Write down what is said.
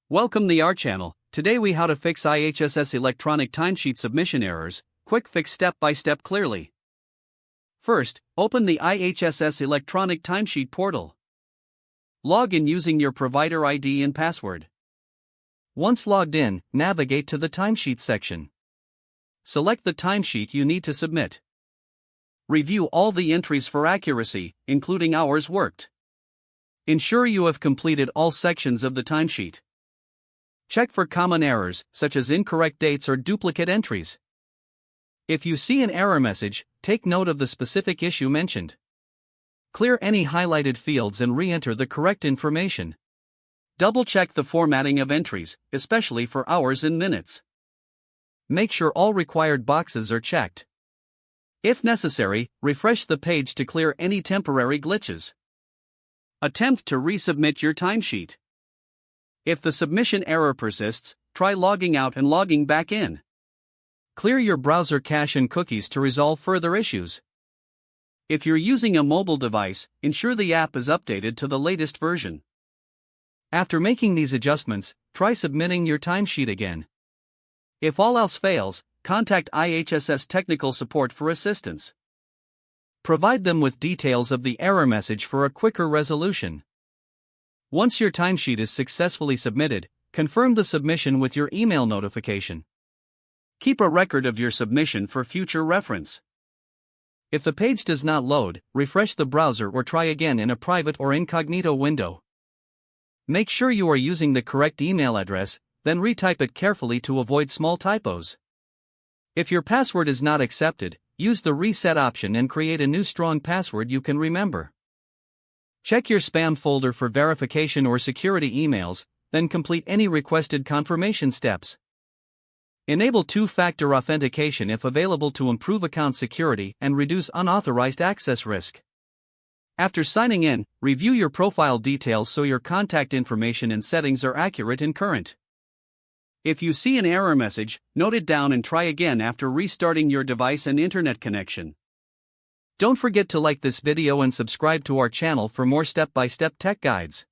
Welcome to our channel. Today we how to fix IHSS electronic timesheet submission errors. Quick fix step by step clearly. First, open the IHSS electronic timesheet portal. Log in using your provider ID and password. Once logged in, navigate to the timesheet section. Select the timesheet you need to submit. Review all the entries for accuracy, including hours worked. Ensure you have completed all sections of the timesheet. Check for common errors, such as incorrect dates or duplicate entries. If you see an error message, take note of the specific issue mentioned. Clear any highlighted fields and re-enter the correct information. Double-check the formatting of entries, especially for hours and minutes. Make sure all required boxes are checked. If necessary, refresh the page to clear any temporary glitches. Attempt to resubmit your timesheet. If the submission error persists, try logging out and logging back in. Clear your browser cache and cookies to resolve further issues. If you're using a mobile device, ensure the app is updated to the latest version. After making these adjustments, try submitting your timesheet again. If all else fails, contact IHSS technical support for assistance. Provide them with details of the error message for a quicker resolution. Once your timesheet is successfully submitted, confirm the submission with your email notification. Keep a record of your submission for future reference. If the page does not load, refresh the browser or try again in a private or incognito window. Make sure you are using the correct email address, then retype it carefully to avoid small typos. If your password is not accepted, use the reset option and create a new strong password you can remember. Check your spam folder for verification or security emails, then complete any requested confirmation steps. Enable two-factor authentication if available to improve account security and reduce unauthorized access risk. After signing in, review your profile details so your contact information and settings are accurate and current. If you see an error message, note it down and try again after restarting your device and internet connection. Don't forget to like this video and subscribe to our channel for more step-by-step tech guides.